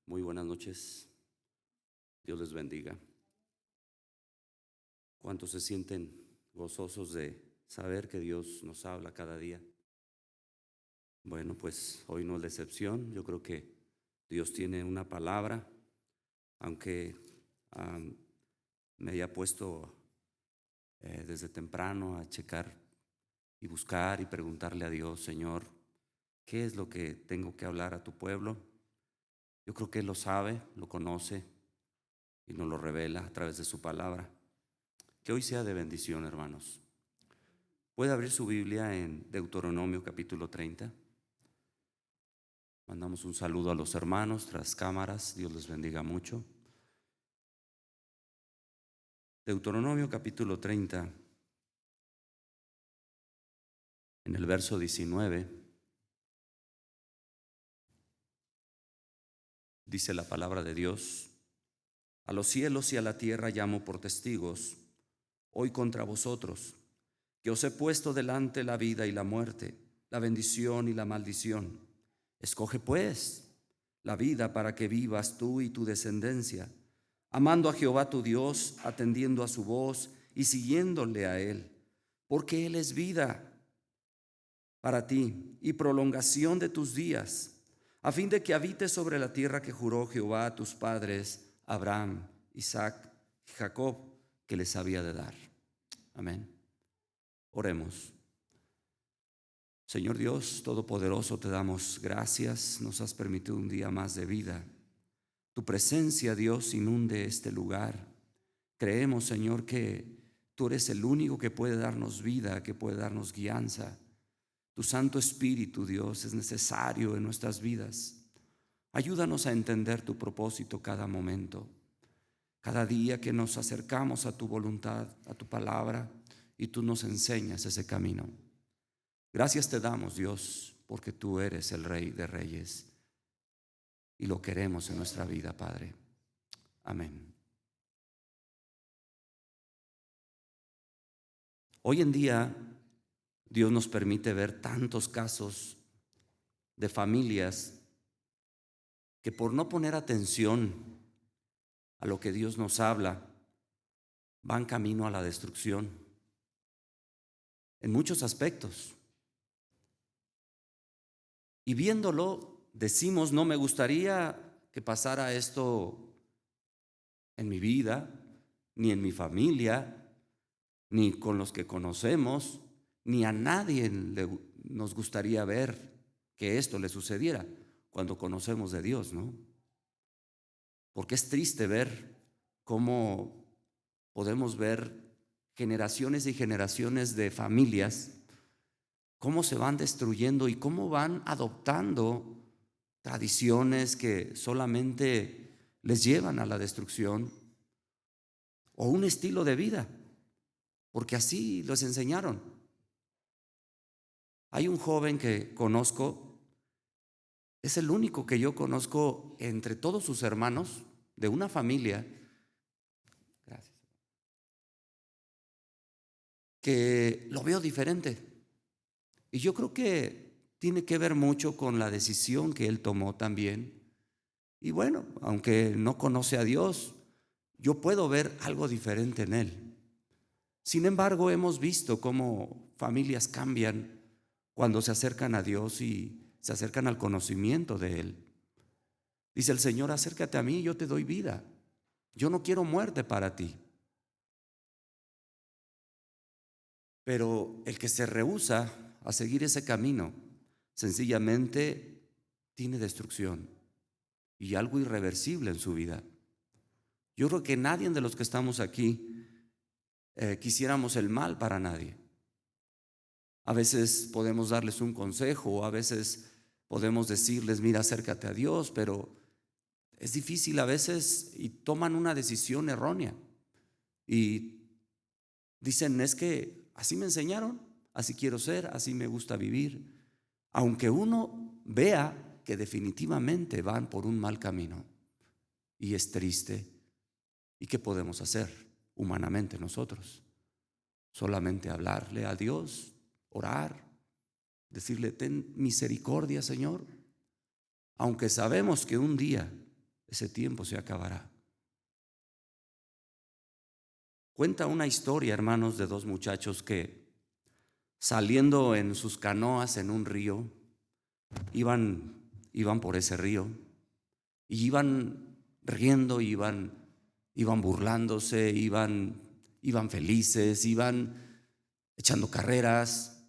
Muy buenas noches. Dios les bendiga. ¿Cuántos se sienten gozosos de saber que Dios nos habla cada día? Bueno, pues hoy no es la excepción. Yo creo que Dios tiene una palabra, aunque me haya puesto desde temprano a checar y buscar y preguntarle a Dios: Señor, ¿qué es lo que tengo que hablar a tu pueblo? Yo creo que Él lo sabe, lo conoce y nos lo revela a través de su palabra. Que hoy sea de bendición, hermanos. Puede abrir su Biblia en Deuteronomio capítulo 30. Mandamos un saludo a los hermanos tras cámaras. Dios les bendiga mucho. Deuteronomio capítulo 30, en el verso 19, dice la palabra de Dios: a los cielos y a la tierra llamo por testigos hoy contra vosotros, que os he puesto delante la vida y la muerte, la bendición y la maldición. Escoge pues la vida para que vivas tú y tu descendencia, amando a Jehová tu Dios, atendiendo a su voz y siguiéndole a Él, porque Él es vida para ti y prolongación de tus días, a fin de que habites sobre la tierra que juró Jehová a tus padres, Abraham, Isaac y Jacob, que les había de dar. Amén. Oremos. Señor Dios Todopoderoso, te damos gracias. Nos has permitido un día más de vida. Tu presencia, Dios, inunde este lugar. Creemos, Señor, que tú eres el único que puede darnos vida, que puede darnos guianza. Tu Santo Espíritu, Dios, es necesario en nuestras vidas. Ayúdanos a entender tu propósito cada momento, cada día que nos acercamos a tu voluntad, a tu palabra, y tú nos enseñas ese camino. Gracias te damos, Dios, porque tú eres el Rey de Reyes y lo queremos en nuestra vida, Padre. Amén. Hoy en día Dios nos permite ver tantos casos de familias que por no poner atención a lo que Dios nos habla, van camino a la destrucción en muchos aspectos. Y viéndolo, decimos: no me gustaría que pasara esto en mi vida, ni en mi familia, ni con los que conocemos, ni a nadie nos gustaría ver que esto le sucediera cuando conocemos de Dios, ¿no? Porque es triste ver cómo podemos ver generaciones y generaciones de familias, cómo se van destruyendo y cómo van adoptando tradiciones que solamente les llevan a la destrucción, o un estilo de vida, porque así los enseñaron. Hay un joven que conozco, es el único que yo conozco entre todos sus hermanos de una familia, gracias, que lo veo diferente. Y yo creo que tiene que ver mucho con la decisión que él tomó también. Y bueno, aunque no conoce a Dios, yo puedo ver algo diferente en él. Sin embargo, hemos visto cómo familias cambian cuando se acercan a Dios y se acercan al conocimiento de Él. Dice el Señor: acércate a mí, yo te doy vida. Yo no quiero muerte para ti. Pero el que se rehúsa a seguir ese camino, sencillamente tiene destrucción y algo irreversible en su vida. Yo creo que nadie de los que estamos aquí quisiéramos el mal para nadie. A veces podemos darles un consejo, o a veces podemos decirles: mira, acércate a Dios, pero es difícil a veces y toman una decisión errónea y dicen: es que así me enseñaron, así quiero ser, así me gusta vivir, aunque uno vea que definitivamente van por un mal camino. Y es triste. ¿Y qué podemos hacer humanamente nosotros? Solamente hablarle a Dios, orar, decirle: ten misericordia, Señor, aunque sabemos que un día ese tiempo se acabará. Cuenta una historia, hermanos, de dos muchachos que saliendo en sus canoas en un río, iban por ese río y iban riendo, iban burlándose, iban felices, iban echando carreras.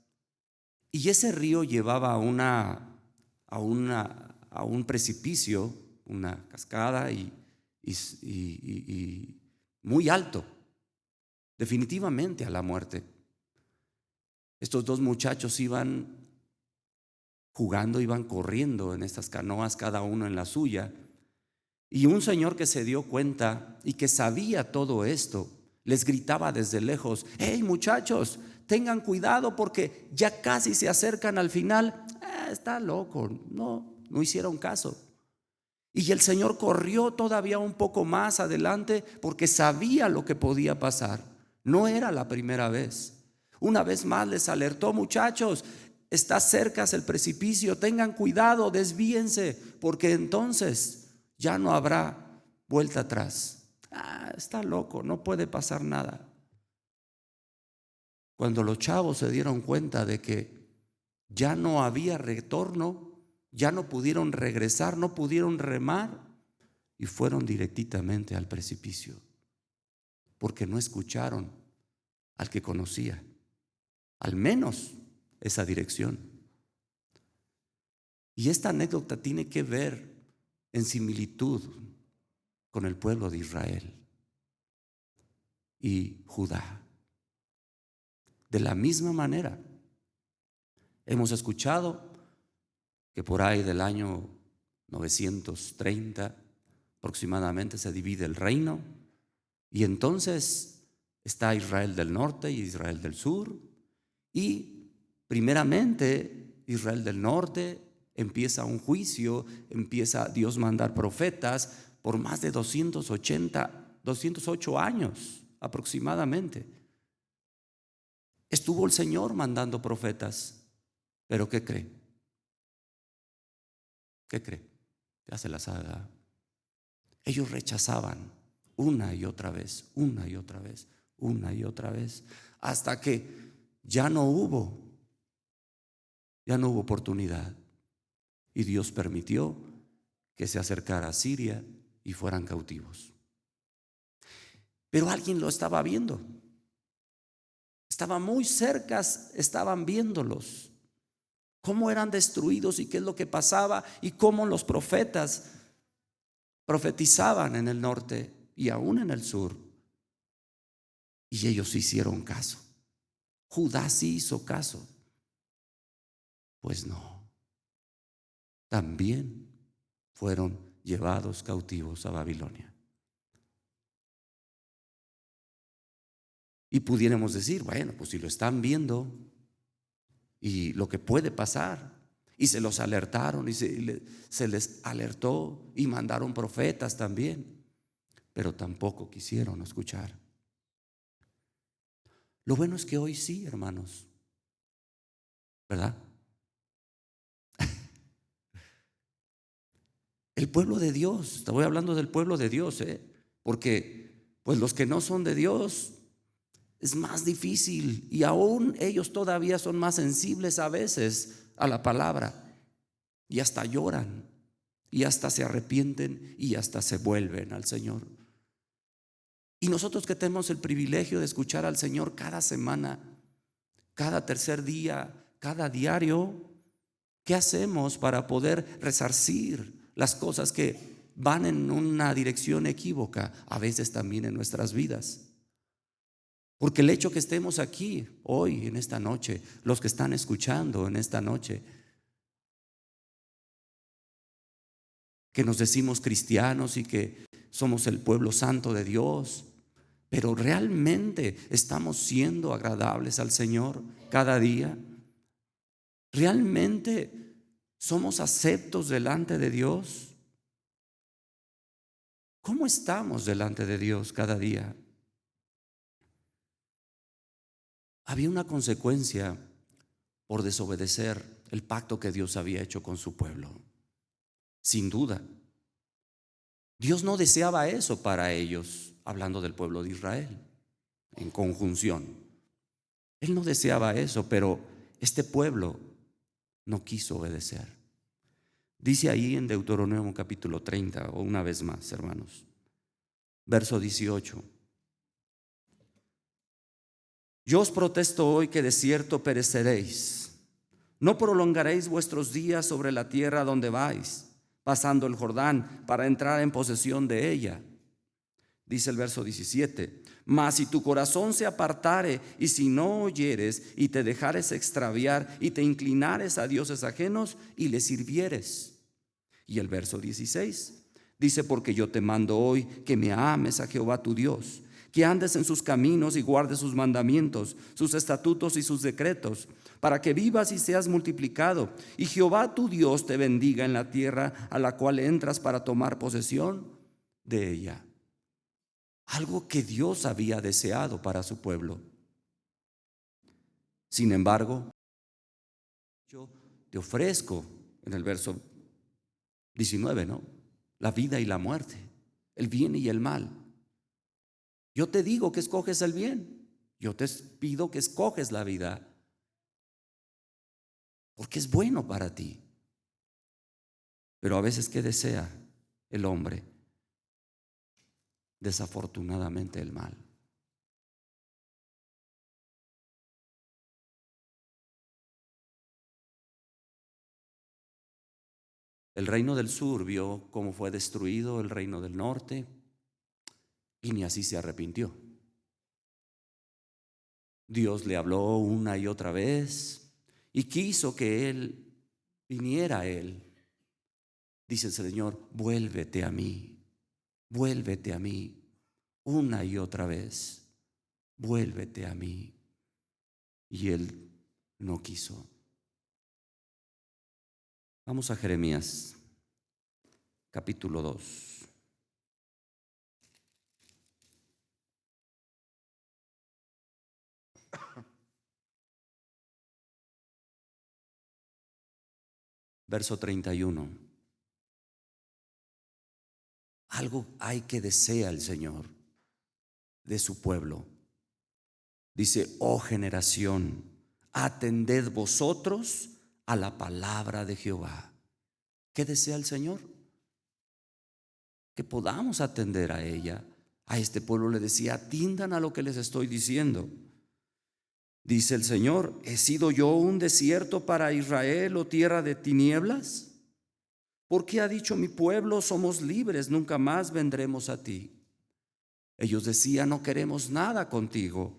Y ese río llevaba a un precipicio, una cascada y muy alto, definitivamente a la muerte. Estos dos muchachos iban jugando, iban corriendo en estas canoas, cada uno en la suya. Y un señor que se dio cuenta y que sabía todo esto, les gritaba desde lejos: hey muchachos, tengan cuidado porque ya casi se acercan al final. Está loco, no hicieron caso. Y el Señor corrió todavía un poco más adelante porque sabía lo que podía pasar. No era la primera vez. Una vez más les alertó: muchachos, está cerca el precipicio, tengan cuidado, desvíense, porque entonces ya no habrá vuelta atrás. Está loco, no puede pasar nada. Cuando los chavos se dieron cuenta de que ya no había retorno, ya no pudieron regresar, no pudieron remar, y fueron directamente al precipicio, porque no escucharon al que conocía, al menos esa dirección. Y esta anécdota tiene que ver en similitud con el pueblo de Israel y Judá. De la misma manera, hemos escuchado que por ahí del año 930 aproximadamente se divide el reino, y entonces está Israel del norte y Israel del sur. Y primeramente Israel del norte empieza un juicio, empieza Dios a mandar profetas por más de 208 años aproximadamente. Estuvo el Señor mandando profetas, pero ¿qué cree? ¿Qué cree? Ya se la sabe, ¿verdad? Ellos rechazaban una y otra vez, una y otra vez, una y otra vez, hasta que ya no hubo oportunidad. Y Dios permitió que se acercara a Siria y fueran cautivos. Pero alguien lo estaba viendo. Estaba muy cerca, estaban viéndolos, cómo eran destruidos y qué es lo que pasaba, y cómo los profetas profetizaban en el norte y aún en el sur. Y ellos hicieron caso. Judá sí hizo caso. Pues no, también fueron llevados cautivos a Babilonia. Y pudiéramos decir, bueno, pues si lo están viendo y lo que puede pasar, y se los alertaron y se les alertó y mandaron profetas también, pero tampoco quisieron escuchar. Lo bueno es que hoy sí, hermanos, ¿verdad? El pueblo de Dios, estoy hablando del pueblo de Dios, porque pues los que no son de Dios es más difícil, y aún ellos todavía son más sensibles a veces a la palabra, y hasta lloran, y hasta se arrepienten, y hasta se vuelven al Señor. Y nosotros que tenemos el privilegio de escuchar al Señor cada semana, cada tercer día, cada diario, ¿qué hacemos para poder resarcir las cosas que van en una dirección equívoca, a veces también en nuestras vidas? Porque el hecho que estemos aquí hoy, en esta noche, los que están escuchando en esta noche, que nos decimos cristianos y que somos el pueblo santo de Dios, pero realmente estamos siendo agradables al Señor cada día. ¿Realmente somos aceptos delante de Dios? ¿Cómo estamos delante de Dios cada día? Había una consecuencia por desobedecer el pacto que Dios había hecho con su pueblo, sin duda. Dios no deseaba eso para ellos, hablando del pueblo de Israel, en conjunción. Él no deseaba eso, pero este pueblo no quiso obedecer. Dice ahí en Deuteronomio capítulo 30, o una vez más, hermanos, verso 18: yo os protesto hoy que de cierto pereceréis. No prolongaréis vuestros días sobre la tierra donde vais, pasando el Jordán para entrar en posesión de ella. Dice el verso 17: mas si tu corazón se apartare y si no oyeres y te dejares extraviar y te inclinares a dioses ajenos y les sirvieres. Y el verso 16 dice: porque yo te mando hoy que me ames a Jehová tu Dios, que andes en sus caminos y guardes sus mandamientos, sus estatutos y sus decretos, para que vivas y seas multiplicado, y Jehová tu Dios te bendiga en la tierra a la cual entras para tomar posesión de ella. Algo que Dios había deseado para su pueblo. Sin embargo, yo te ofrezco, en el verso 19, ¿no?, la vida y la muerte, el bien y el mal. Yo te digo que escoges el bien, yo te pido que escoges la vida, porque es bueno para ti. Pero a veces, ¿qué desea el hombre? Desafortunadamente, el mal. El reino del sur vio cómo fue destruido el reino del norte y ni así se arrepintió. Dios le habló una y otra vez y quiso que él viniera a él. Dice el Señor: vuélvete a mí, vuélvete a mí, una y otra vez, vuélvete a mí. Y él no quiso. Vamos a Jeremías capítulo 2. Verso 31. Algo hay que desea el Señor de su pueblo. Dice: oh generación, atended vosotros a la palabra de Jehová. ¿Qué desea el Señor? Que podamos atender a ella. A este pueblo le decía: atiendan a lo que les estoy diciendo. Dice el Señor: ¿he sido yo un desierto para Israel o tierra de tinieblas? ¿Por qué ha dicho mi pueblo: somos libres, nunca más vendremos a ti? Ellos decían: no queremos nada contigo.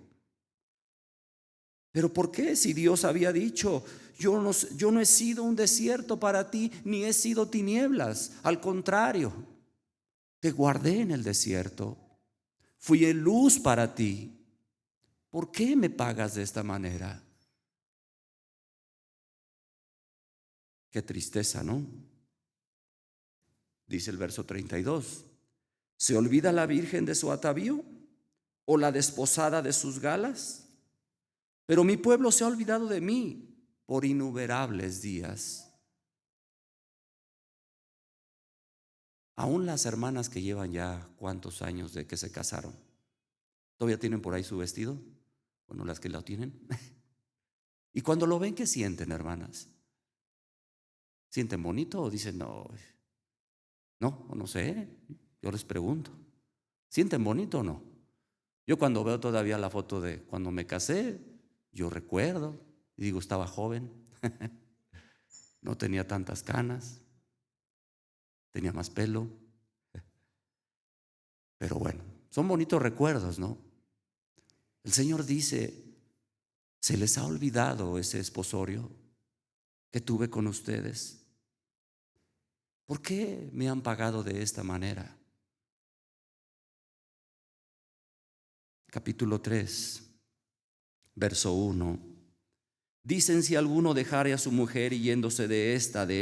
Pero ¿por qué? Si Dios había dicho: yo no he sido un desierto para ti, ni he sido tinieblas. Al contrario, te guardé en el desierto, fui en luz para ti. ¿Por qué me pagas de esta manera? Qué tristeza, ¿no? Dice el verso 32: ¿se olvida la virgen de su atavío o la desposada de sus galas? Pero mi pueblo se ha olvidado de mí por innumerables días. Aún las hermanas que llevan ya cuántos años de que se casaron, ¿todavía tienen por ahí su vestido? Bueno, las que lo tienen. Y cuando lo ven, ¿qué sienten, hermanas? ¿Sienten bonito o dicen no? No sé, yo les pregunto. ¿Sienten bonito o no? Yo cuando veo todavía la foto de cuando me casé, yo recuerdo y digo: estaba joven, no tenía tantas canas, tenía más pelo. Pero bueno, son bonitos recuerdos, ¿no? El Señor dice: ¿se les ha olvidado ese esposorio que tuve con ustedes? ¿Por qué me han pagado de esta manera? Capítulo 3, verso 1. Dicen: si alguno dejare a su mujer y yéndose de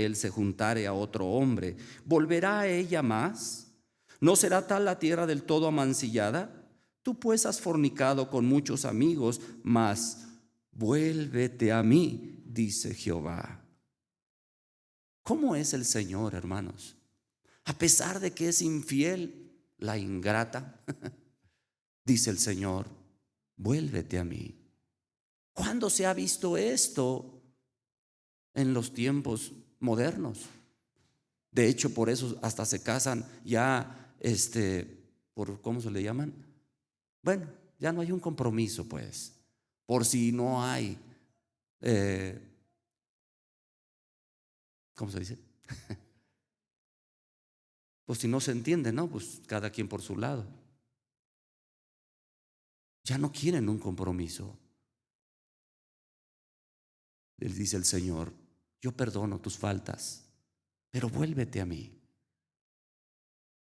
él se juntare a otro hombre, ¿volverá a ella más? ¿No será tal la tierra del todo amancillada? Tú pues has fornicado con muchos amigos, mas vuélvete a mí, dice Jehová. ¿Cómo es el Señor, hermanos? A pesar de que es infiel, la ingrata, dice el Señor, vuélvete a mí. ¿Cuándo se ha visto esto en los tiempos modernos? De hecho, por eso hasta se casan ya, por ¿cómo se le llaman? Bueno, ya no hay un compromiso, pues. Por si no hay, eh, ¿cómo se dice? Pues si no se entiende, ¿no? Pues cada quien por su lado. Ya no quieren un compromiso. Les dice el Señor, yo perdono tus faltas, pero vuélvete a mí.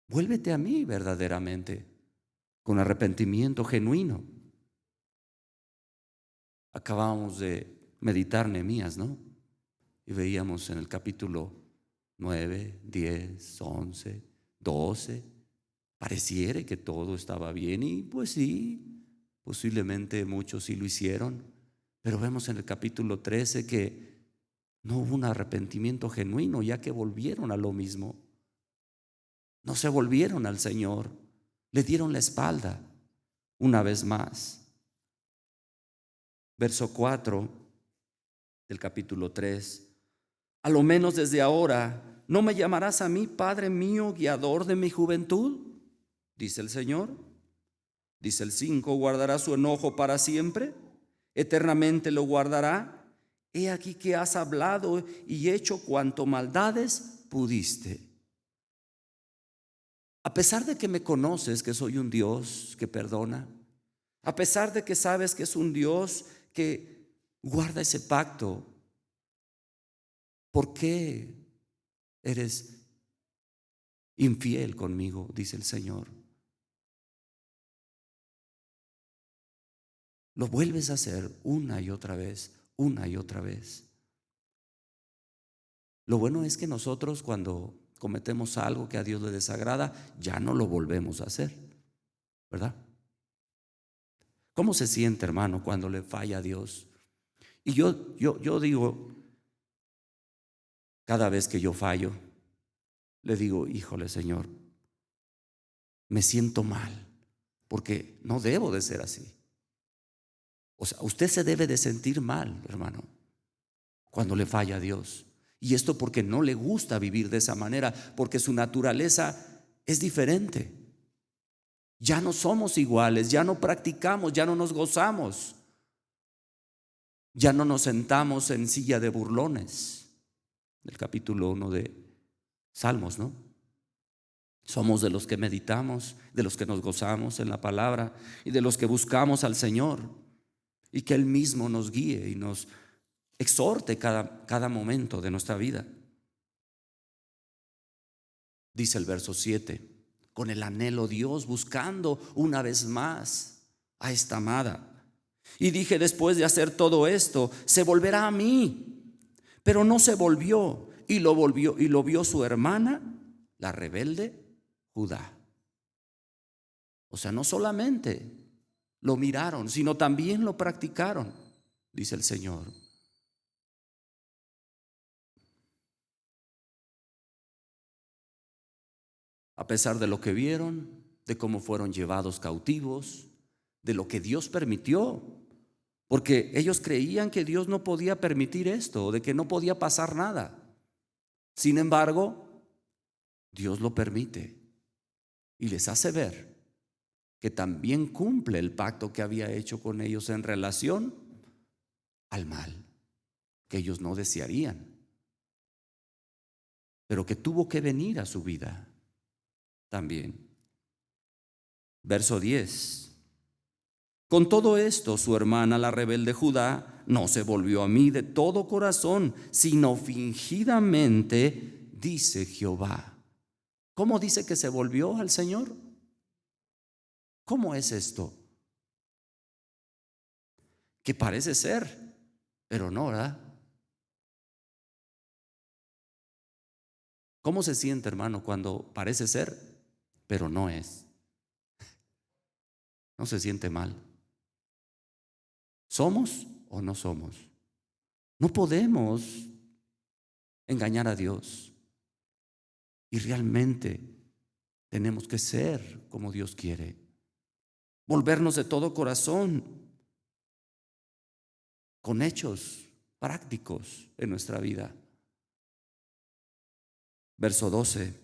Vuélvete a mí verdaderamente, con arrepentimiento genuino. Acabamos de meditar Nehemías, ¿no? Y veíamos en el capítulo 9, 10, 11, 12, pareciera que todo estaba bien y pues sí, posiblemente muchos sí lo hicieron, pero vemos en el capítulo 13 que no hubo un arrepentimiento genuino, ya que volvieron a lo mismo. No se volvieron al Señor, le dieron la espalda una vez más. Verso 4 del capítulo 3. A lo menos desde ahora, ¿no me llamarás a mí, Padre mío, guiador de mi juventud? Dice el Señor. Dice el 5, ¿guardará su enojo para siempre? ¿Eternamente lo guardará? He aquí que has hablado y hecho cuanto maldades pudiste. A pesar de que me conoces que soy un Dios que perdona, a pesar de que sabes que es un Dios que guarda ese pacto, ¿por qué eres infiel conmigo? Dice el Señor. Lo vuelves a hacer una y otra vez, una y otra vez. Lo bueno es que nosotros cuando cometemos algo que a Dios le desagrada, ya no lo volvemos a hacer, ¿verdad? ¿Cómo se siente, hermano, cuando le falla a Dios? Y yo digo, cada vez que yo fallo, le digo, híjole, Señor, me siento mal, porque no debo de ser así. O sea, usted se debe de sentir mal, hermano, cuando le falla a Dios. Y esto porque no le gusta vivir de esa manera, porque su naturaleza es diferente. Ya no somos iguales, ya no practicamos, ya no nos gozamos, ya no nos sentamos en silla de burlones. Del capítulo 1 de Salmos, ¿no? Somos de los que meditamos, de los que nos gozamos en la palabra y de los que buscamos al Señor y que Él mismo nos guíe y nos exhorte cada momento de nuestra vida. Dice el verso 7, con el anhelo Dios buscando una vez más a esta amada. Y dije, después de hacer todo esto, se volverá a mí. Pero no se volvió y lo vio su hermana, la rebelde Judá. O sea, no solamente lo miraron, sino también lo practicaron, dice el Señor. A pesar de lo que vieron, de cómo fueron llevados cautivos, de lo que Dios permitió, porque ellos creían que Dios no podía permitir esto, de que no podía pasar nada. Sin embargo, Dios lo permite y les hace ver que también cumple el pacto que había hecho con ellos en relación al mal, que ellos no desearían, pero que tuvo que venir a su vida también. Verso 10. Con todo esto, su hermana, la rebelde Judá, no se volvió a mí de todo corazón, sino fingidamente, dice Jehová. ¿Cómo dice que se volvió al Señor? ¿Cómo es esto? Que parece ser, pero no, ¿verdad? ¿Cómo se siente, hermano, cuando parece ser, pero no es? No se siente mal. ¿Somos o no somos? No podemos engañar a Dios. Y realmente tenemos que ser como Dios quiere. Volvernos de todo corazón con hechos prácticos en nuestra vida. Verso 12.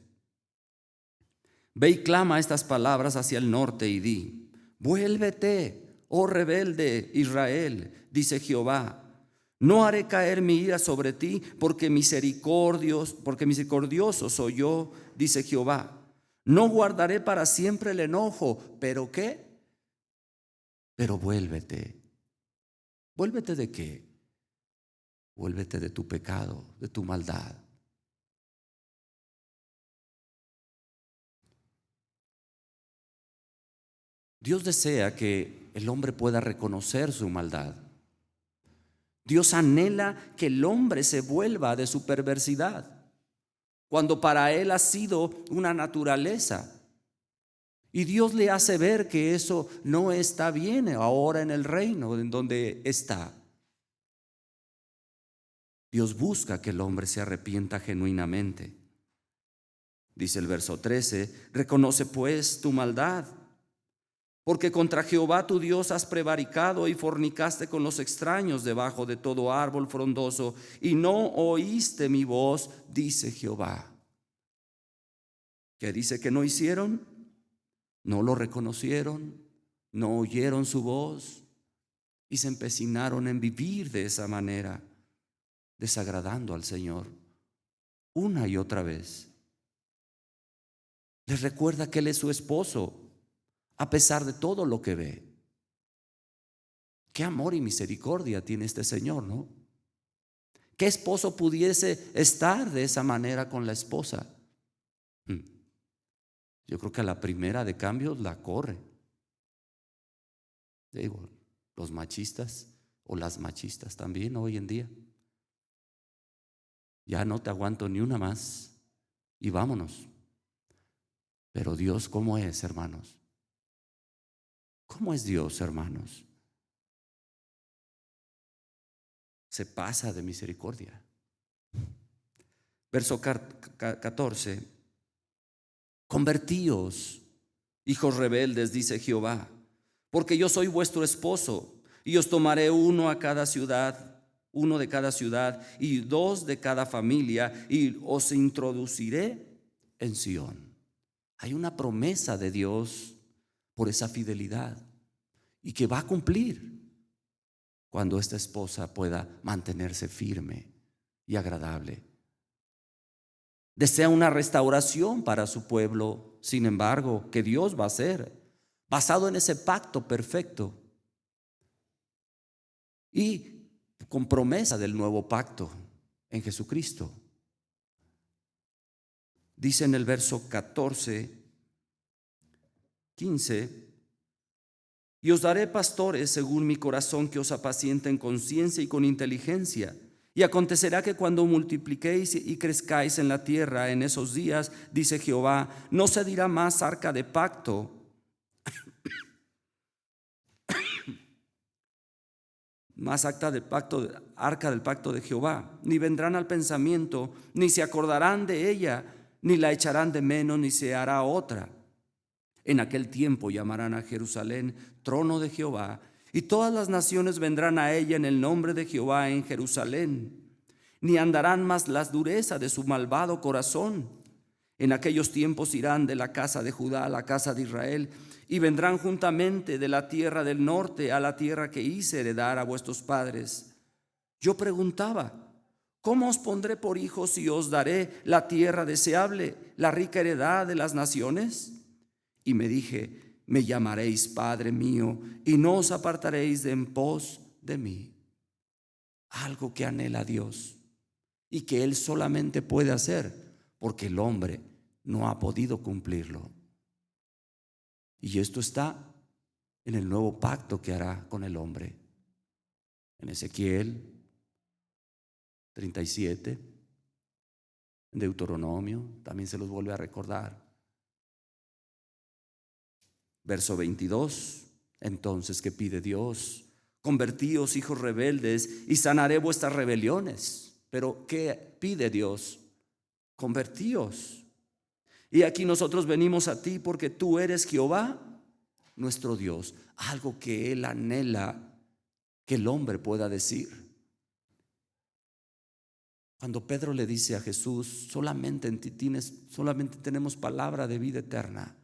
Ve y clama estas palabras hacia el norte y di: vuélvete, oh rebelde Israel, dice Jehová. No haré caer mi ira sobre ti, porque misericordioso soy yo, dice Jehová. No guardaré para siempre el enojo, pero ¿qué? Pero vuélvete. ¿Vuélvete de qué? Vuélvete de tu pecado, de tu maldad. Dios desea que el hombre pueda reconocer su maldad. Dios anhela que el hombre se vuelva de su perversidad, cuando para él ha sido una naturaleza. Y Dios le hace ver que eso no está bien ahora en el reino en donde está. Dios busca que el hombre se arrepienta genuinamente. Dice el verso 13: reconoce pues tu maldad, porque contra Jehová tu Dios has prevaricado y fornicaste con los extraños debajo de todo árbol frondoso, y no oíste mi voz, dice Jehová. ¿Qué dice que no hicieron? No lo reconocieron, no oyeron su voz y se empecinaron en vivir de esa manera, desagradando al Señor una y otra vez. Les recuerda que Él es su esposo, a pesar de todo lo que ve. Qué amor y misericordia tiene este Señor, ¿no? ¿Qué esposo pudiese estar de esa manera con la esposa? Yo creo que a la primera de cambio la corre. Digo, los machistas o las machistas también hoy en día. Ya no te aguanto ni una más y vámonos. Pero Dios, ¿cómo es, hermanos? ¿Cómo es Dios, hermanos? Se pasa de misericordia. Verso 14: convertíos, hijos rebeldes, dice Jehová, porque yo soy vuestro esposo, y os tomaré uno de cada ciudad y dos de cada familia, y os introduciré en Sión. Hay una promesa de Dios por esa fidelidad, y que va a cumplir cuando esta esposa pueda mantenerse firme y agradable. Desea una restauración para su pueblo, sin embargo, que Dios va a hacer, basado en ese pacto perfecto y con promesa del nuevo pacto en Jesucristo. Dice en el verso 15: y os daré pastores según mi corazón, que os apacienten con ciencia y con inteligencia. Y acontecerá que cuando multipliquéis y crezcáis en la tierra en esos días, dice Jehová, no se dirá más arca de pacto, más arca del pacto de Jehová, ni vendrán al pensamiento, ni se acordarán de ella, ni la echarán de menos, ni se hará otra. En aquel tiempo llamarán a Jerusalén trono de Jehová, y todas las naciones vendrán a ella en el nombre de Jehová en Jerusalén. Ni andarán más las durezas de su malvado corazón. En aquellos tiempos irán de la casa de Judá a la casa de Israel, y vendrán juntamente de la tierra del norte a la tierra que hice heredar a vuestros padres. Yo preguntaba: ¿cómo os pondré por hijos y os daré la tierra deseable, la rica heredad de las naciones? Y me dije: me llamaréis Padre mío, y no os apartaréis de en pos de mí. Algo que anhela Dios y que Él solamente puede hacer, porque el hombre no ha podido cumplirlo. Y esto está en el nuevo pacto que hará con el hombre. En Ezequiel 37, en Deuteronomio, también se los vuelve a recordar. Verso 22, entonces, ¿qué pide Dios? Convertíos, hijos rebeldes, y sanaré vuestras rebeliones. Pero ¿qué pide Dios? Convertíos. Y aquí nosotros venimos a ti porque tú eres Jehová, nuestro Dios. Algo que Él anhela que el hombre pueda decir. Cuando Pedro le dice a Jesús, solamente en ti solamente tenemos palabra de vida eterna.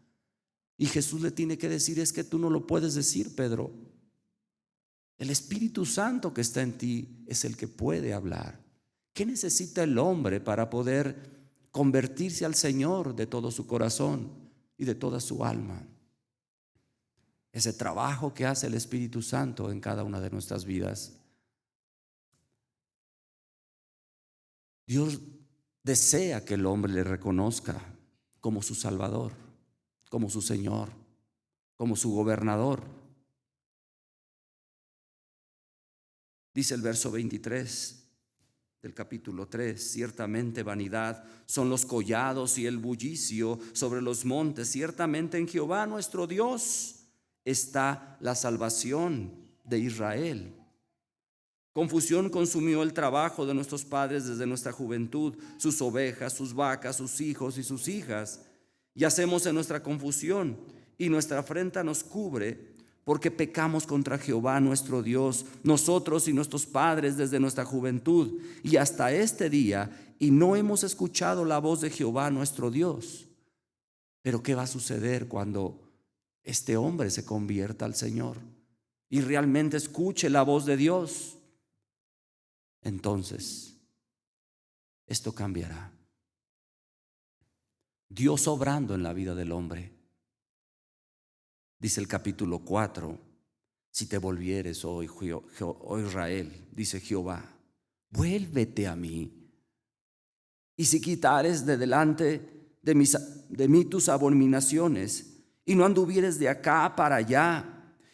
Y Jesús le tiene que decir, es que tú no lo puedes decir, Pedro. El Espíritu Santo que está en ti es el que puede hablar. ¿Qué necesita el hombre para poder convertirse al Señor de todo su corazón y de toda su alma? Ese trabajo que hace el Espíritu Santo en cada una de nuestras vidas. Dios desea que el hombre le reconozca como su Salvador, como su Señor, como su gobernador. Dice el verso 23 del capítulo 3, ciertamente vanidad son los collados y el bullicio sobre los montes, ciertamente en Jehová nuestro Dios está la salvación de Israel. Confusión consumió el trabajo de nuestros padres desde nuestra juventud, sus ovejas, sus vacas, sus hijos y sus hijas. Yacemos en nuestra confusión y nuestra afrenta nos cubre, porque pecamos contra Jehová nuestro Dios, nosotros y nuestros padres desde nuestra juventud y hasta este día, y no hemos escuchado la voz de Jehová nuestro Dios. Pero ¿qué va a suceder cuando este hombre se convierta al Señor y realmente escuche la voz de Dios? Entonces, esto cambiará. Dios obrando en la vida del hombre. Dice el capítulo 4, si te volvieres, oh Israel, dice Jehová, vuélvete a mí. Y si quitares de delante de mí tus abominaciones, y no anduvieres de acá para allá,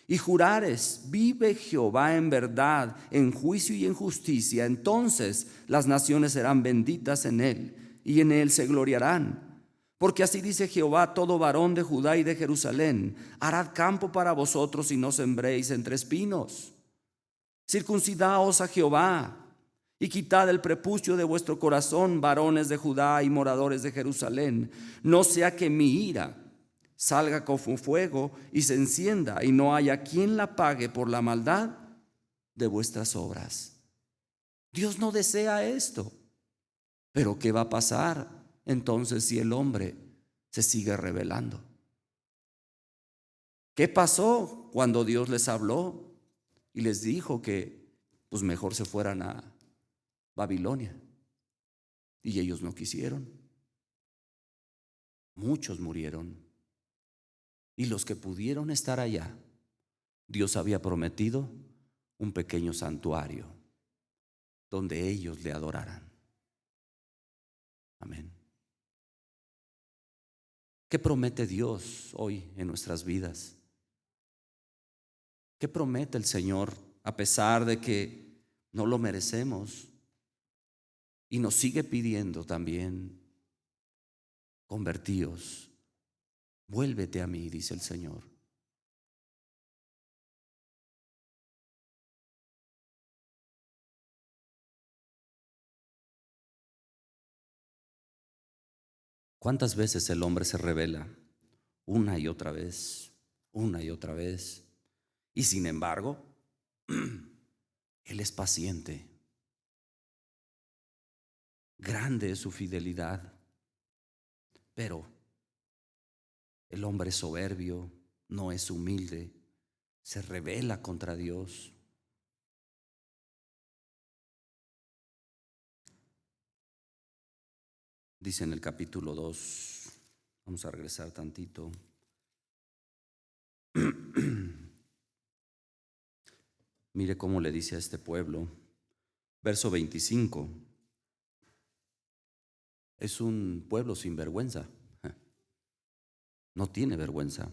y jurares, vive Jehová en verdad, en juicio y en justicia, entonces las naciones serán benditas en él, y en él se gloriarán. Porque así dice Jehová, todo varón de Judá y de Jerusalén, harad campo para vosotros y no sembréis entre espinos. Circuncidaos a Jehová y quitad el prepucio de vuestro corazón, varones de Judá y moradores de Jerusalén, no sea que mi ira salga como fuego y se encienda, y no haya quien la pague por la maldad de vuestras obras. Dios no desea esto. Pero ¿qué va a pasar entonces si el hombre se sigue rebelando? ¿Qué pasó cuando Dios les habló y les dijo que pues mejor se fueran a Babilonia? Y ellos no quisieron. Muchos murieron. Y los que pudieron estar allá, Dios había prometido un pequeño santuario donde ellos le adoraran. Amén. ¿Qué promete Dios hoy en nuestras vidas? ¿Qué promete el Señor a pesar de que no lo merecemos? Y nos sigue pidiendo también, convertíos, vuélvete a mí, dice el Señor. ¿Cuántas veces el hombre se rebela? Una y otra vez, una y otra vez. Y sin embargo, Él es paciente. Grande es su fidelidad. Pero el hombre es soberbio, no es humilde, se rebela contra Dios. Dice en el capítulo 2, vamos a regresar tantito. Mire cómo le dice a este pueblo. Verso 25. Es un pueblo sin vergüenza. No tiene vergüenza.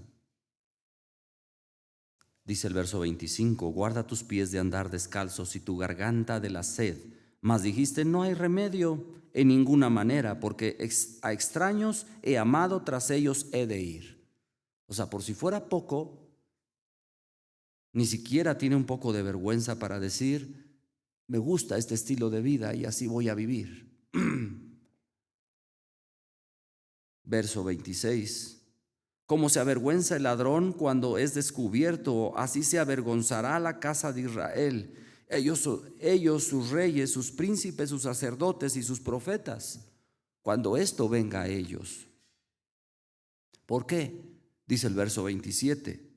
Dice el verso 25, guarda tus pies de andar descalzos y tu garganta de la sed. Mas dijiste, no hay remedio en ninguna manera, porque a extraños he amado, tras ellos he de ir. O sea, por si fuera poco, ni siquiera tiene un poco de vergüenza para decir, me gusta este estilo de vida y así voy a vivir. Verso 26. Como se avergüenza el ladrón cuando es descubierto, así se avergonzará la casa de Israel. Ellos, sus reyes, sus príncipes, sus sacerdotes y sus profetas, cuando esto venga a ellos. ¿Por qué? Dice el verso 27.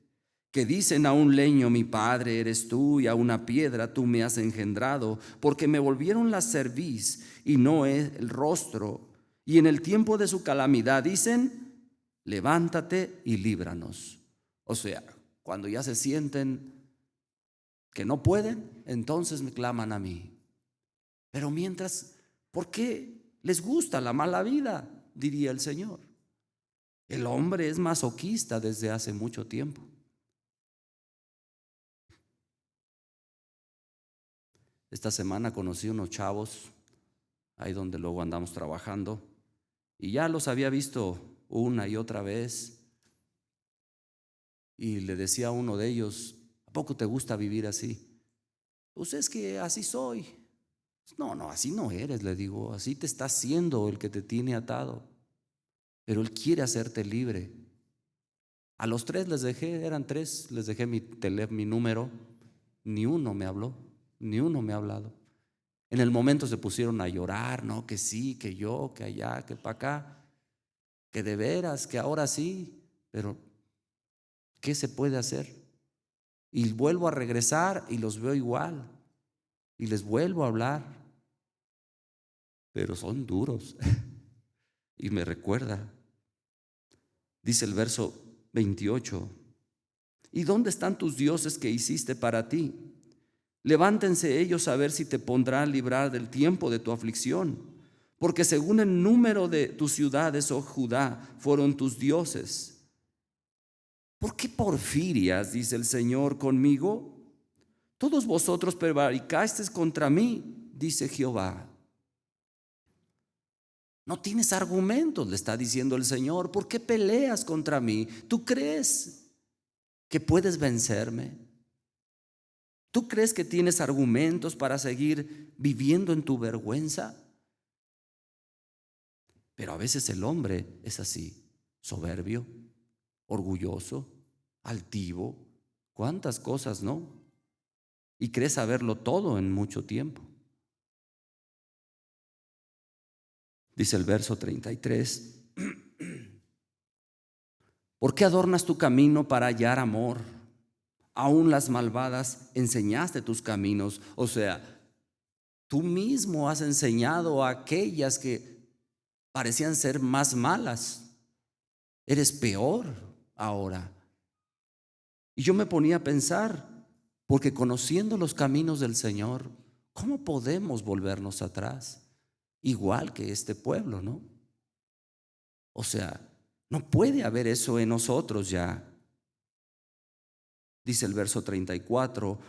Que dicen a un leño, mi padre eres tú, y a una piedra tú me has engendrado, porque me volvieron la cerviz y no el rostro. Y en el tiempo de su calamidad dicen, levántate y líbranos. O sea, cuando ya se sienten que no pueden, entonces me claman a mí. Pero mientras, ¿por qué les gusta la mala vida? Diría el Señor. El hombre es masoquista desde hace mucho tiempo. Esta semana conocí unos chavos, ahí donde luego andamos trabajando, y ya los había visto una y otra vez. Y le decía a uno de ellos, ¿a poco te gusta vivir así? Pues es que así soy. No, así no eres, le digo, así te está haciendo el que te tiene atado. Pero Él quiere hacerte libre. A los tres les dejé, eran tres, les dejé mi número. Ni uno me habló, ni uno me ha hablado. En el momento se pusieron a llorar, no, que sí, que yo, que allá, que para acá, que de veras, que ahora sí. Pero ¿qué se puede hacer? Y vuelvo a regresar y los veo igual. Y les vuelvo a hablar. Pero son duros. Y me recuerda, dice el verso 28, ¿y dónde están tus dioses que hiciste para ti? Levántense ellos a ver si te pondrán a librar del tiempo de tu aflicción, porque según el número de tus ciudades, oh Judá, fueron tus dioses. ¿Por qué porfirias, dice el Señor, conmigo? Todos vosotros prevaricasteis contra mí, dice Jehová. No tienes argumentos, le está diciendo el Señor. ¿Por qué peleas contra mí? ¿Tú crees que puedes vencerme? ¿Tú crees que tienes argumentos para seguir viviendo en tu vergüenza? Pero a veces el hombre es así, soberbio, orgulloso, altivo, cuántas cosas, ¿no? Y cree saberlo todo en mucho tiempo. Dice el verso 33. ¿Por qué adornas tu camino para hallar amor? Aún las malvadas enseñaste tus caminos. O sea, tú mismo has enseñado a aquellas que parecían ser más malas. Eres peor ahora. Y yo me ponía a pensar, porque conociendo los caminos del Señor, ¿cómo podemos volvernos atrás? Igual que este pueblo, ¿no? O sea, no puede haber eso en nosotros ya. Dice el verso 34,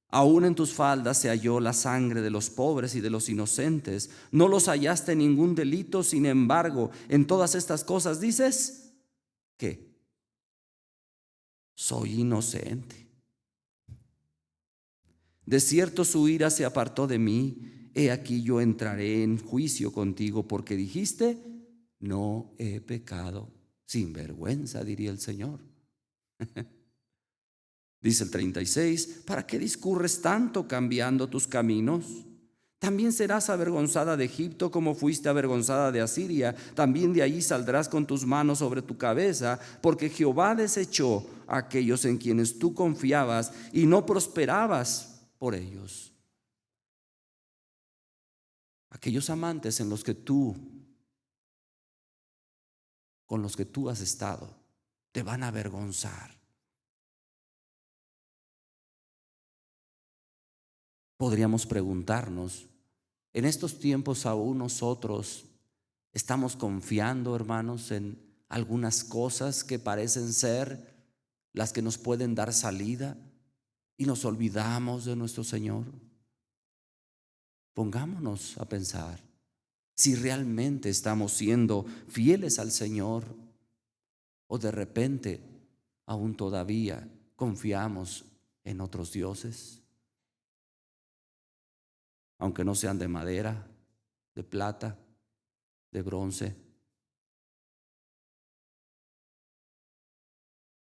aún en tus faldas se halló la sangre de los pobres y de los inocentes. No los hallaste en ningún delito, sin embargo, en todas estas cosas dices, ¿qué? Soy inocente. De cierto su ira se apartó de mí. He aquí yo entraré en juicio contigo porque dijiste, no he pecado. Sin vergüenza, diría el Señor. Dice el 36, ¿para qué discurres tanto cambiando tus caminos? También serás avergonzada de Egipto como fuiste avergonzada de Asiria. También de allí saldrás con tus manos sobre tu cabeza, porque Jehová desechó a aquellos en quienes tú confiabas y no prosperabas por ellos. Aquellos amantes con los que tú has estado, te van a avergonzar. Podríamos preguntarnos, en estos tiempos aún nosotros estamos confiando, hermanos, en algunas cosas que parecen ser las que nos pueden dar salida y nos olvidamos de nuestro Señor. Pongámonos a pensar si realmente estamos siendo fieles al Señor o de repente aún todavía confiamos en otros dioses, aunque no sean de madera, de plata, de bronce.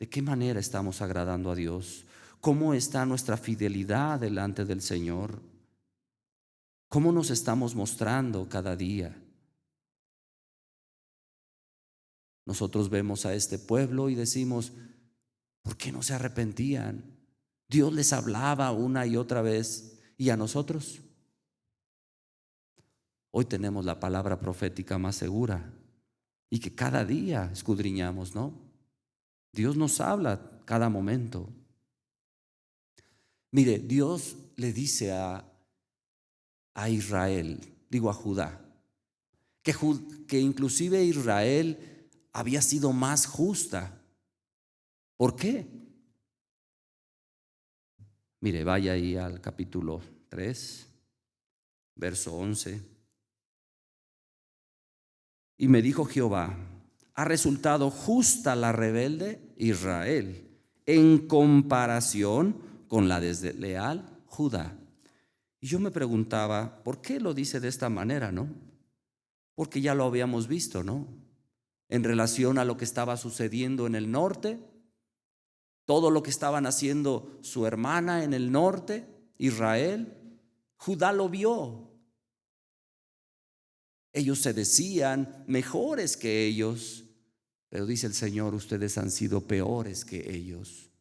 ¿De qué manera estamos agradando a Dios? ¿Cómo está nuestra fidelidad delante del Señor? ¿Cómo nos estamos mostrando cada día? Nosotros vemos a este pueblo y decimos, ¿por qué no se arrepentían? Dios les hablaba una y otra vez. ¿Y a nosotros? Hoy tenemos la palabra profética más segura y que cada día escudriñamos, ¿no? Dios nos habla cada momento. Mire, Dios le dice a Israel, digo a Judá, que inclusive Israel había sido más justa. ¿Por qué? Mire, vaya ahí al capítulo 3, verso 11. Y me dijo Jehová, ha resultado justa la rebelde Israel en comparación con la desleal Judá. Y yo me preguntaba, ¿por qué lo dice de esta manera, no? Porque ya lo habíamos visto, ¿no? En relación a lo que estaba sucediendo en el norte, todo lo que estaban haciendo su hermana en el norte, Israel, Judá lo vio. Ellos se decían mejores que ellos, pero dice el Señor, ustedes han sido peores que ellos.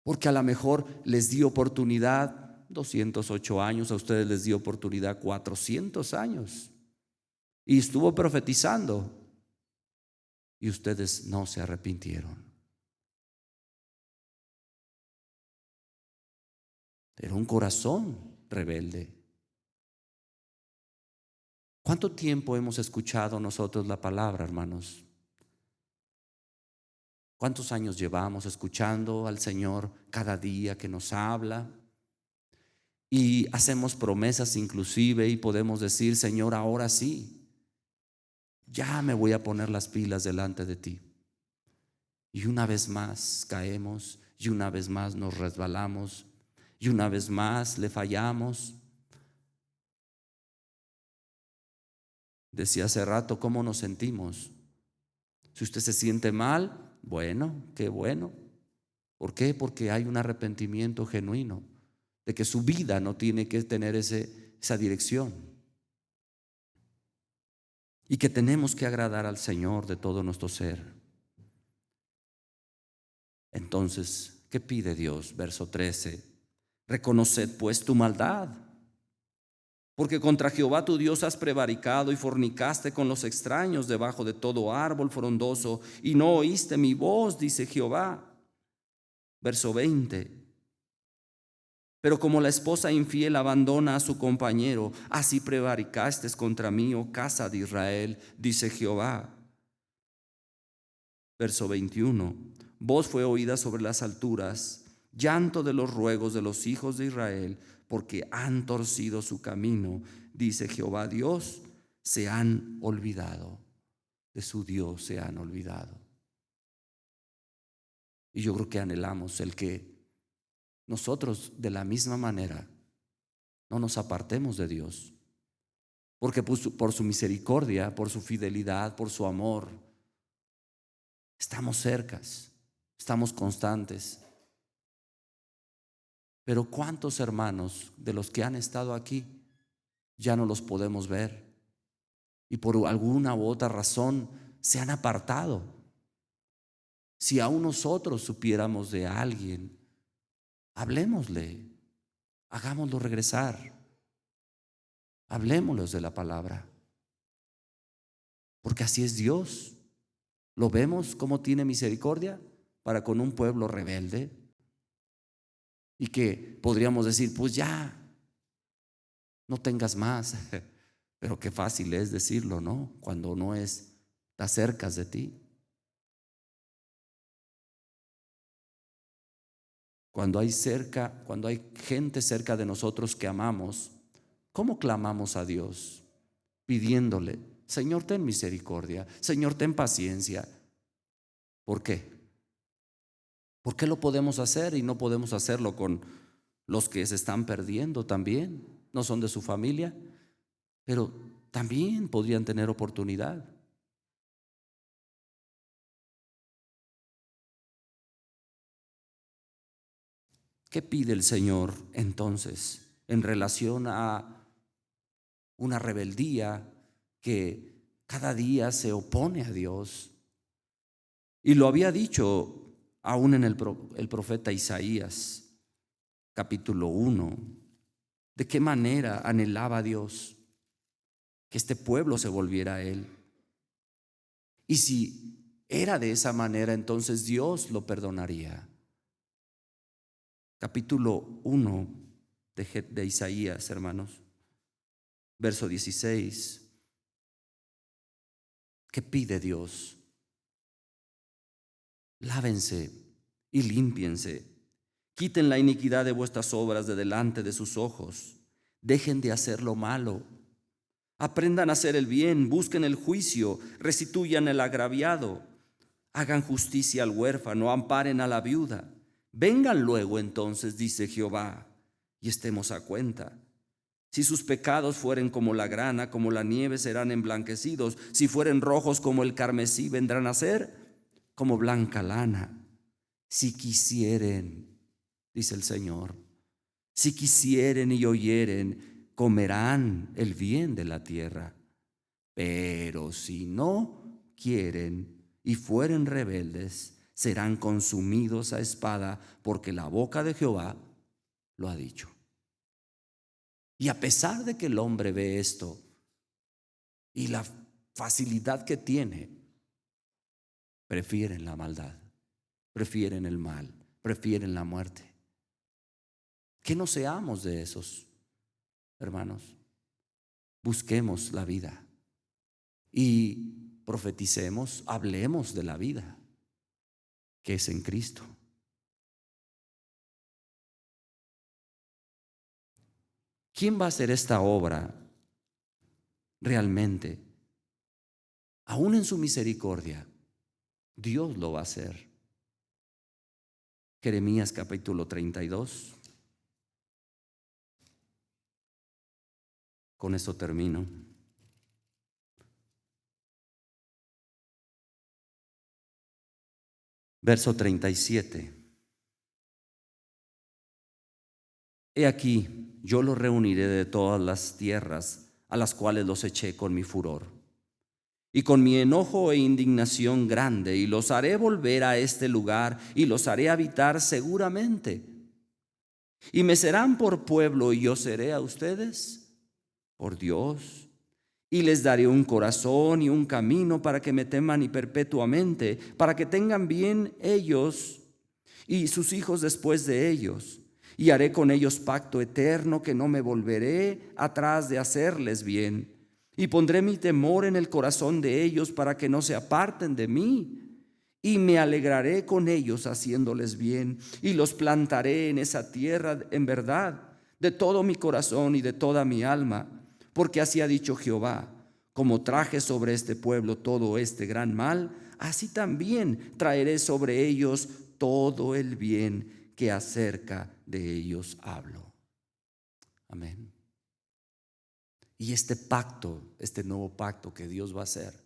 Porque a lo mejor les dio oportunidad 208 años, a ustedes les dio oportunidad 400 años. Y estuvo profetizando y ustedes no se arrepintieron. Era un corazón rebelde. ¿Cuánto tiempo hemos escuchado nosotros la palabra, hermanos? ¿Cuántos años llevamos escuchando al Señor cada día que nos habla? Y hacemos promesas inclusive y podemos decir, Señor, ahora sí, ya me voy a poner las pilas delante de ti. Y una vez más caemos, y una vez más nos resbalamos, y una vez más le fallamos. Decía hace rato, ¿cómo nos sentimos? Si usted se siente mal, bueno, qué bueno. ¿Por qué? Porque hay un arrepentimiento genuino de que su vida no tiene que tener esa dirección y que tenemos que agradar al Señor de todo nuestro ser. Entonces, ¿qué pide Dios? Verso 13: reconoced pues tu maldad, porque contra Jehová tu Dios has prevaricado y fornicaste con los extraños debajo de todo árbol frondoso y no oíste mi voz, dice Jehová. Verso 20: pero como la esposa infiel abandona a su compañero, así prevaricaste contra mí, oh casa de Israel, dice Jehová. Verso 21: voz fue oída sobre las alturas, llanto de los ruegos de los hijos de Israel, porque han torcido su camino, dice Jehová Dios, se han olvidado, de su Dios se han olvidado. Y yo creo que anhelamos el que nosotros de la misma manera no nos apartemos de Dios, porque por su misericordia, por su fidelidad, por su amor, estamos cercas, estamos constantes. Pero ¿cuántos hermanos de los que han estado aquí ya no los podemos ver? Y por alguna u otra razón se han apartado. Si aún nosotros supiéramos de alguien, hablémosle, hagámoslo regresar, hablémosles de la palabra, porque así es Dios. ¿Lo vemos cómo tiene misericordia para con un pueblo rebelde? Y que podríamos decir, pues ya, no tengas más. Pero qué fácil es decirlo, ¿no? Cuando no está cerca de ti. Cuando hay gente cerca de nosotros que amamos, ¿cómo clamamos a Dios? Pidiéndole, Señor, ten misericordia, Señor, ten paciencia. ¿Por qué? ¿Por qué lo podemos hacer y no podemos hacerlo con los que se están perdiendo también? No son de su familia, pero también podrían tener oportunidad. ¿Qué pide el Señor entonces en relación a una rebeldía que cada día se opone a Dios? Y lo había dicho aún en el profeta Isaías, capítulo 1. ¿De qué manera anhelaba Dios que este pueblo se volviera a Él? Y si era de esa manera, entonces Dios lo perdonaría. Capítulo 1 de Isaías, hermanos, verso 16. ¿Qué pide Dios? Lávense y límpiense. Quiten la iniquidad de vuestras obras de delante de sus ojos. Dejen de hacer lo malo. Aprendan a hacer el bien, busquen el juicio, restituyan el agraviado. Hagan justicia al huérfano, amparen a la viuda. Vengan luego entonces, dice Jehová, y estemos a cuenta. Si sus pecados fueren como la grana, como la nieve, serán emblanquecidos. Si fueren rojos como el carmesí, vendrán a ser como blanca lana. Si quisieren, dice el Señor, si quisieren y oyeren, comerán el bien de la tierra. Pero si no quieren y fueren rebeldes, serán consumidos a espada, porque la boca de Jehová lo ha dicho. Y a pesar de que el hombre ve esto y la facilidad que tiene, prefieren la maldad, prefieren el mal, prefieren la muerte. Que no seamos de esos, hermanos. Busquemos la vida y profeticemos, hablemos de la vida que es en Cristo. ¿Quién va a hacer esta obra realmente? Aún en su misericordia, Dios lo va a hacer. Jeremías capítulo 32. Con esto termino. Verso 37. He aquí, yo los reuniré de todas las tierras a las cuales los eché con mi furor y con mi enojo e indignación grande, y los haré volver a este lugar y los haré habitar seguramente. Y me serán por pueblo y yo seré a ustedes por Dios. Y les daré un corazón y un camino para que me teman y perpetuamente, para que tengan bien ellos y sus hijos después de ellos. Y haré con ellos pacto eterno, que no me volveré atrás de hacerles bien. Y pondré mi temor en el corazón de ellos para que no se aparten de mí. Y me alegraré con ellos haciéndoles bien. Y los plantaré en esa tierra en verdad, de todo mi corazón y de toda mi alma. Porque así ha dicho Jehová: como traje sobre este pueblo todo este gran mal, así también traeré sobre ellos todo el bien que acerca de ellos hablo. Amén. Y este pacto, este nuevo pacto que Dios va a hacer,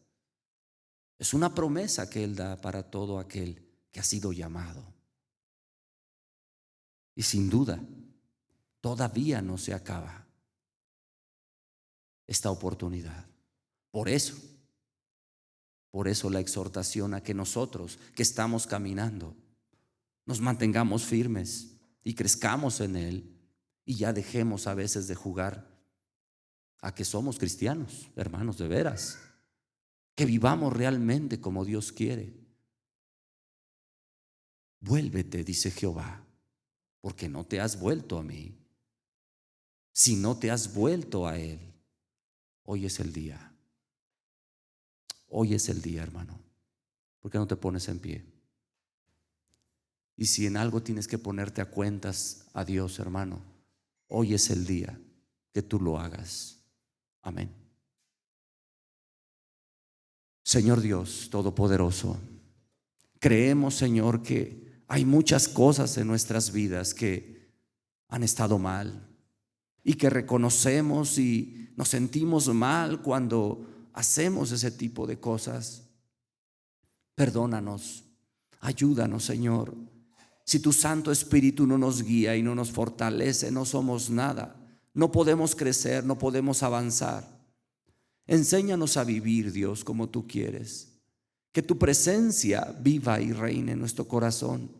es una promesa que Él da para todo aquel que ha sido llamado. Y sin duda, todavía no se acaba esta oportunidad. Por eso la exhortación a que nosotros que estamos caminando nos mantengamos firmes y crezcamos en Él, y ya dejemos a veces de jugar a que somos cristianos, hermanos, de veras, que vivamos realmente como Dios quiere. Vuélvete, dice Jehová, porque no te has vuelto a mí. Si no te has vuelto a Él, hoy es el día. Hoy es el día, hermano. ¿Por qué no te pones en pie? Y si en algo tienes que ponerte a cuentas a Dios, hermano, hoy es el día que tú lo hagas. Amén. Señor Dios Todopoderoso, creemos, Señor, que hay muchas cosas en nuestras vidas que han estado mal y que reconocemos y nos sentimos mal cuando hacemos ese tipo de cosas. Perdónanos, ayúdanos, Señor. Si tu Santo Espíritu no nos guía y no nos fortalece, no somos nada. No podemos crecer, no podemos avanzar. Enséñanos a vivir, Dios, como tú quieres. Que tu presencia viva y reine en nuestro corazón.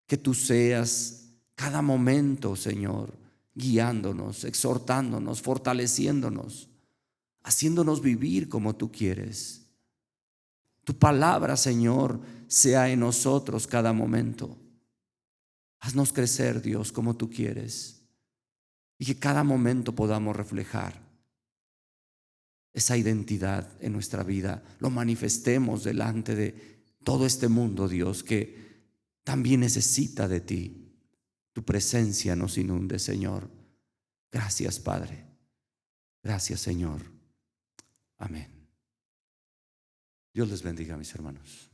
Que tú seas cada momento, Señor, guiándonos, exhortándonos, fortaleciéndonos, haciéndonos vivir como tú quieres. Tu palabra, Señor, sea en nosotros cada momento. Haznos crecer, Dios, como tú quieres, y que cada momento podamos reflejar esa identidad en nuestra vida, lo manifestemos delante de todo este mundo, Dios, que también necesita de ti. Tu presencia nos inunde, Señor. Gracias, Padre. Gracias, Señor. Amén. Dios les bendiga, mis hermanos.